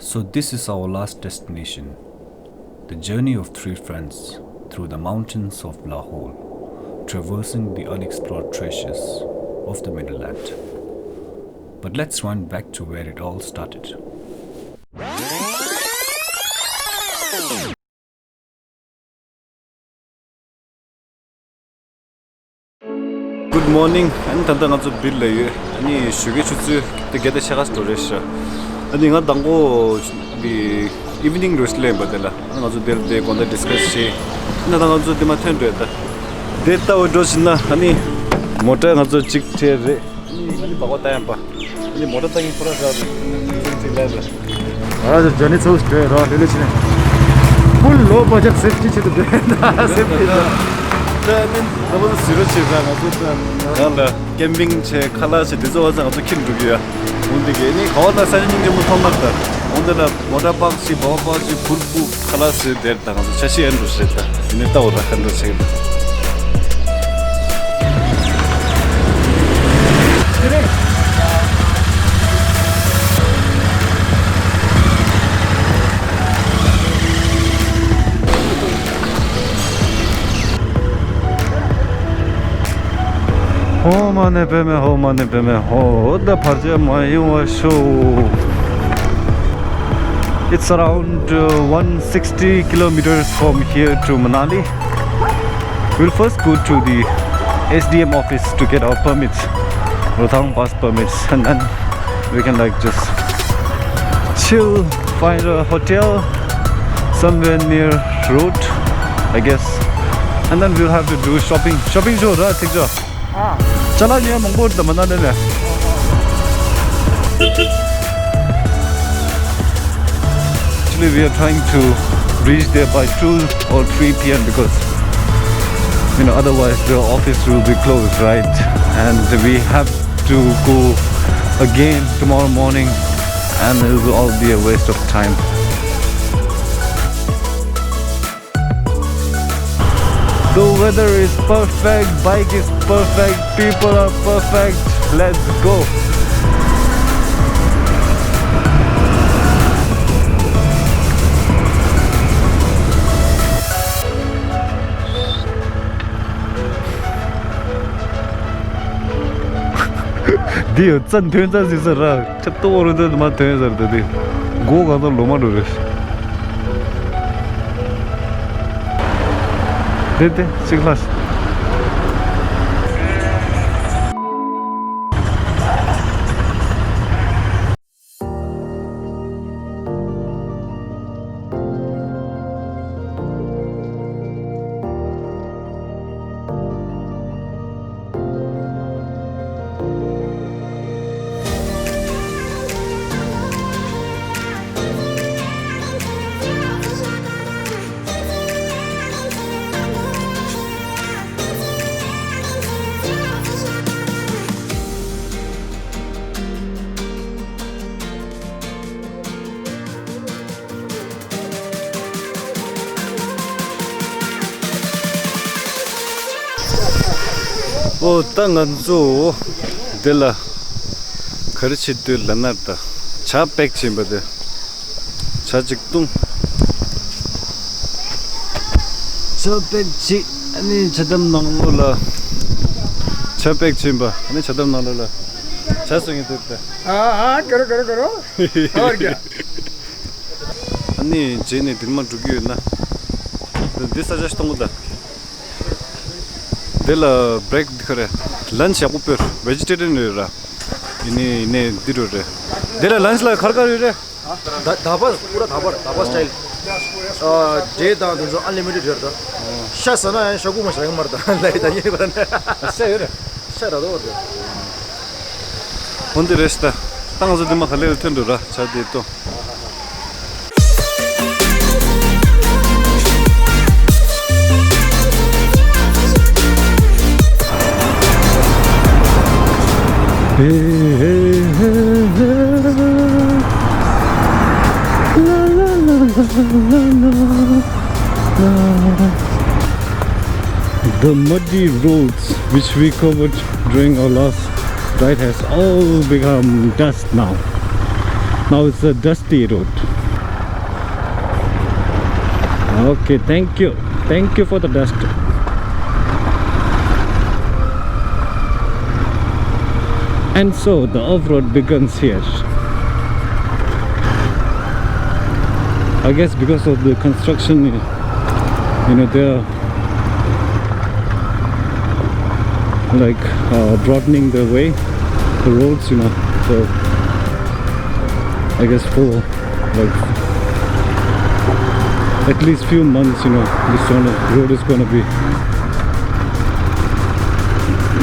So this is our last destination, the journey of three friends through the mountains of Lahaul, traversing the unexplored treasures of the Middle Land. But let's run back to where it all started. Good morning. I'm Tantan of the Bill. Any sugar to get the Shagas to Resha. I think I don't go the evening wrestling, but I'm also there on the discussion. Not also the Matenda. Data or Dosina, honey, motor of the chick tear. Bagotampa. The motor thing for us. The journey so straight. Full low budget safety to the 너무 스르치잖아. 그런데 캠핑 제 칼라스 디저트가 어떻게 누구야? 근데 괜히 거기다 사진 좀 통났다. 오늘은 모라박시 버버지 불부 칼라스 됐다가서 제시 엔루스했다. 이제 또 오라 한다 지금. 그래. Homane beme, ho, the Pajama, you are show. It's around 160 kilometers from here to Manali. We'll first go to the SDM office to get our permits, Rohtang Pass permits, and then we can like just chill, find a hotel somewhere near road, I guess, and then we'll have to do shopping. Shopping show, right? Take job. चला नहीं मंगोर दमना ले ले Actually we are trying to reach there by 2 or 3 p.m. because otherwise the office will be closed, right? And we have to go again tomorrow morning and it will all be a waste of time. The weather is perfect, bike is perfect, people are perfect. Let's go. Dio, 짠 된다 진짜라. 첩도 오르든 마 된다디. 고가도 로마르레. Dede, siglas. 땅안조 데라 거르치들 라나다 차백침바데 차직동 차백치 아니 차담 나올라 차백침바 아니 차담 나올라 차송이 됐다 करो और क्या 아니 제네 들만 두기였나 this is just 통다 데라 break दिखरे lunch आपको पर vegetarian रहेगा इन्हें दिरो रहे डेला lunch ला खर कर रहे धाबा स्टाइल जे दा जो अनलिमिटेड रहता शासना है शगु मशा मरता लाइट ये करने अच्छा है शारा दो ओंदे Resta 땅에서 좀 갈래를 텐도라 자디 또 The muddy roads which we covered during our last ride has all become dust now. Now it's a dusty road. Okay, thank you. Thank you for the dust. And so the off-road begins here. I guess because of the construction, you know, they're like broadening the way, the roads, you know. So I guess for like at least few months, you know, this road is gonna be,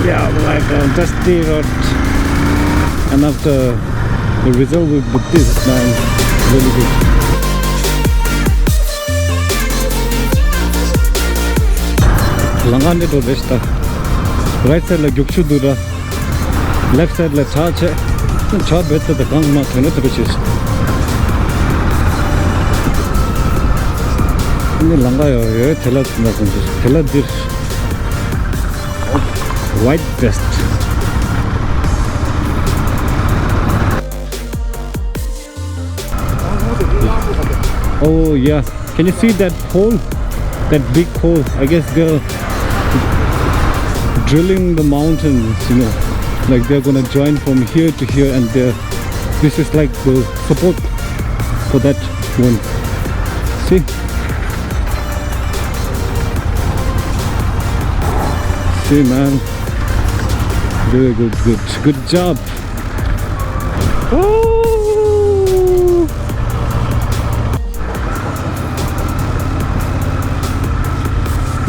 yeah, like a dusty road. And after the result with this, man, really good. Langane to desta. Right side la gyukshu dura. Left side la chache. Cha betta the gang ma thena to chis. Ini langa yo thela na kunjus. Thela dir white vest. Oh yeah, can you see that hole? That big hole? I guess they're drilling the mountains, you know, like they're gonna join from here to here, and this is like the support for that one. See? See, man, very good job. Oh!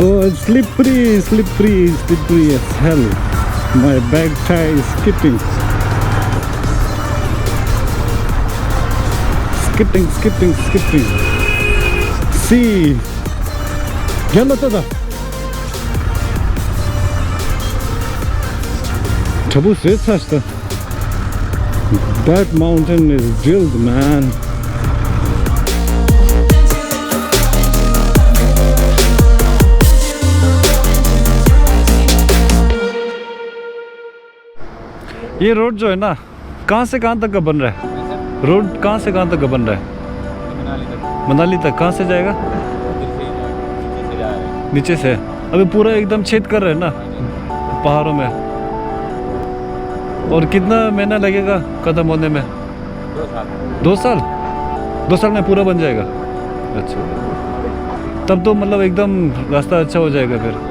Oh, it's slippery as hell. My back tie is skipping. See, Chandrataal. That mountain is drilled, man. ये road जो है ना, कहाँ से कहाँ तक का बन रहा है? रोड कहाँ से कहाँ तक का बन रहा है? मनाली तक। कहाँ से जाएगा? नीचे से। अभी पूरा एकदम छेद कर रहे हैं ना पहाड़ों में। और कितना महीना लगेगा खत्म होने में? 2 साल। 2 साल में पूरा बन जाएगा। अच्छा, तब तो मतलब एकदम रास्ता अच्छा हो जाएगा फिर।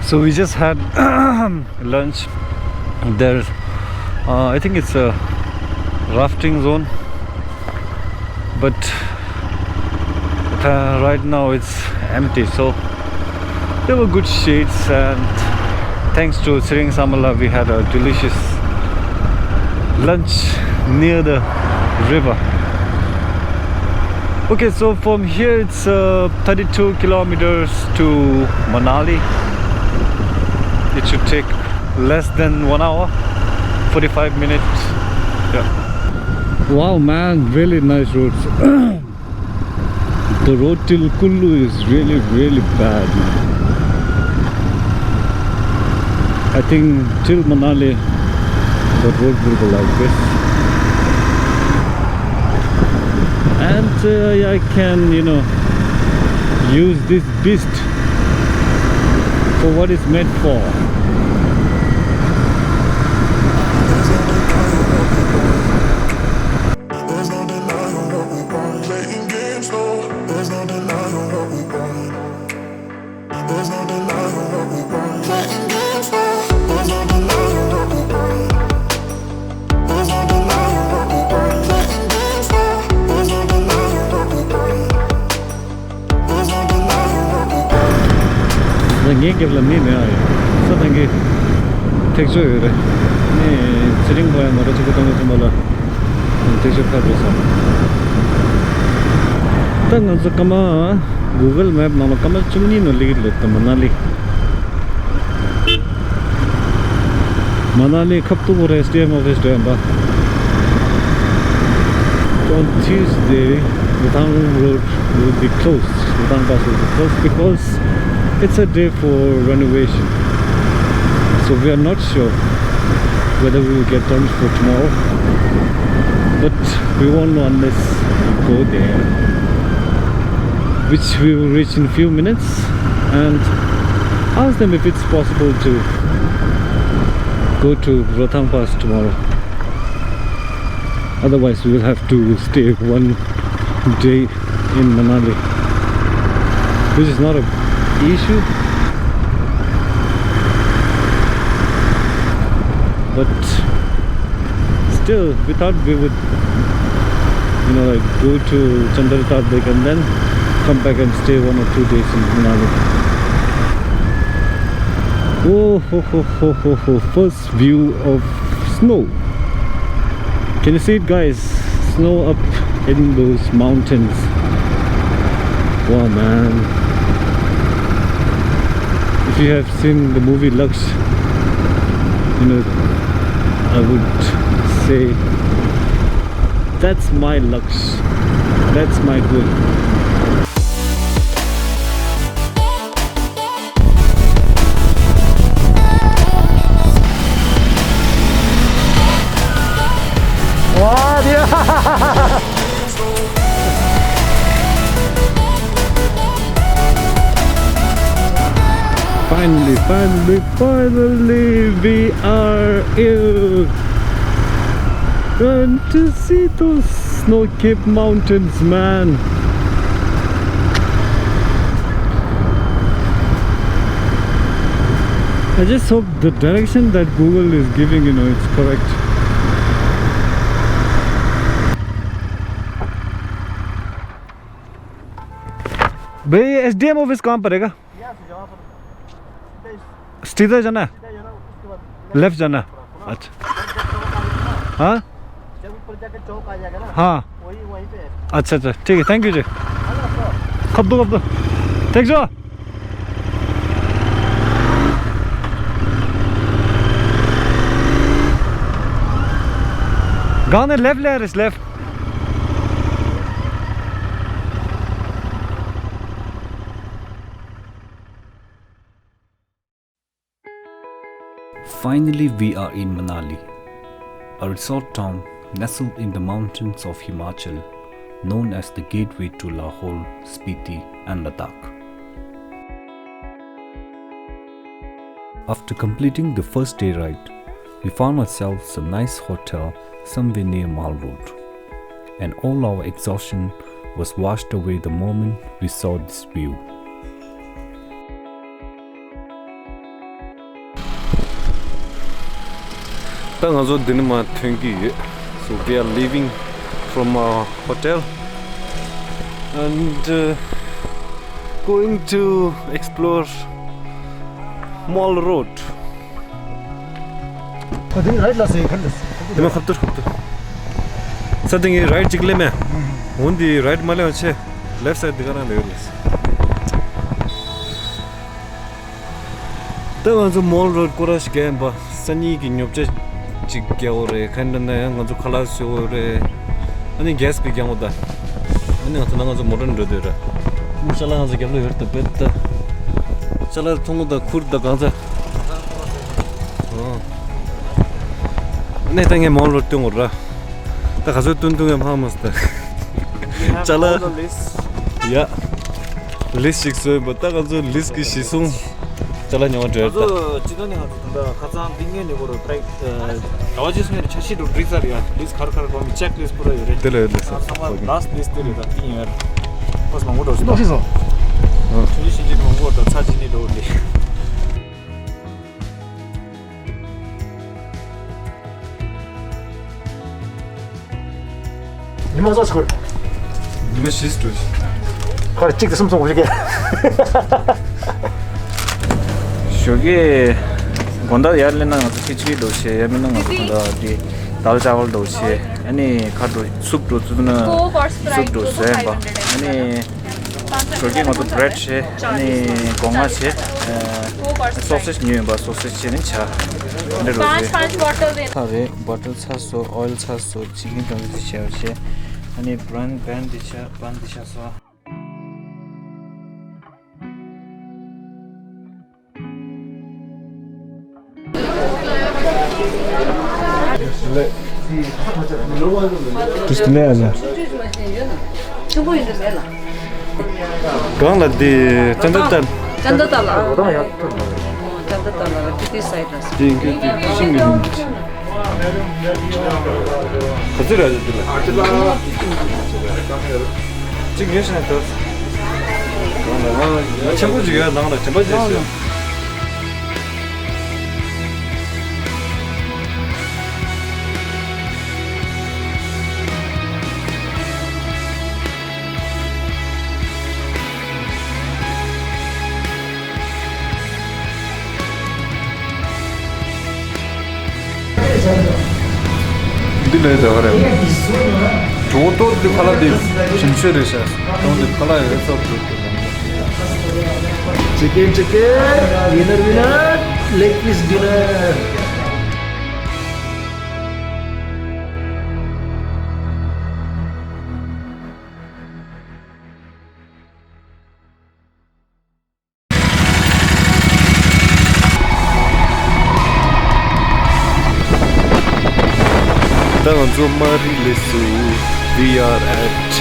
So we just had lunch. There's I think it's a rafting zone, but right now it's empty. So there were good shades, and thanks to Siring Samala we had a delicious lunch near the river. Okay, so from here it's 32 kilometers to Manali. It should take less than 1 hour, 45 minutes. Yeah. Wow, man, really nice roads. The road till Kullu is really bad, man. I think till Manali the road will be like this. And I can, you know, use this beast for what it's meant for. nghe kịp làm gì nữa sao thằng kia thích chơi rồi nè sitting boy mà rồi chúng ta mới là thích chơi khác rồi sao tăng anh sẽ kama Google Map nào kama chung ni nó ligit lệ tầm Manali khắp tu một SDM office đó em ba on Tuesday Lahaul road will be closed. Lahaul pass will be closed because it's a day for renovation. So we are not sure whether we will get done for tomorrow. But we won't know unless we go there, which we will reach in a few minutes, and ask them if it's possible to go to Lahaul Pass tomorrow. Otherwise we will have to stay one day in Manali, which is not an issue, but still we thought we would like go to Chandrataal and then come back and stay 1 or 2 days in Manali. Oh ho, first view of snow. Can you see it, guys? Snow up in those mountains. Wow, man. If you have seen the movie Lux, I would say that's my Lux. That's my goal. Finally, we are here. And to see those snow-capped mountains, man. I just hope the direction that Google is giving, it's correct. भाई SDM office कहाँ पड़ेगा? सीधा जाना है? Left जाना है? अच्छा हाँ जब ऊपर जाके चौक आ जाएगा ना हाँ वहीं पे है। अच्छा ठीक है थैंक यू जी कब दो थैंक यू गाँव ने लेफ्ट ले left Finally, we are in Manali, a resort town nestled in the mountains of Himachal, known as the gateway to Lahaul, Spiti and Ladakh. After completing the first day ride, we found ourselves a nice hotel somewhere near Mall Road, and all our exhaustion was washed away the moment we saw this view. So we are leaving from our hotel and going to explore Mall Road. Something right jigle mein hundi right male ache left side digana leles the Mall Road korash game ba sani gi nyopche 지겨울에 간단해 가지고 칼라스오래 아니 gas 비경오다 아니 같은 나가서 모르는 데라 무sal라 가서ገብ로 했다 뱉다 살아 통고다 쿠르다 가자 내 땅에 몰로 뚱으라 다 가서 뚱뚱해 하면서 잘라 야 리스트 식소에 뭐다 가서 리스트 시송 잘라 녀와 됐다 지도네 가서 가장 빙게네 거로 트라이 가와지스면 차시로 리자리아 리스 카르카르 거 체크리스트 풀어 이래 들려들렸어 라스트 리스트를 다 띵이야 버스 막 오더스 어디서 주시지 뭐 오더 사진이 돌리 이모서 저 니가 시스토스 그래 찍게 숨송 오시게 저기 건다 야르나 khichdi doche yamina ngada di dal chawal doche ani khado soup do tuduna soup doche ba ani 저기 ngada bread che ani konga che sausage new ba sausage che ni cha ande doche 5 bottle de thare butter chaso oil chaso chicken tangi che ani brand pan dicha so Just le aja. Kang la di Chandrataal. Chandrataal. Chandrataal kiti side ras. Ji singi. Khazir aja dile. Ji yesna to. Kang chambu jiga nang la chambu jesi. Dile de var ya. Çoğu di kala di şimşir işe. Çoğu di kala hesap tuttu. Chicken, winner, leg piece dinner. Danzo Marilesu, we are at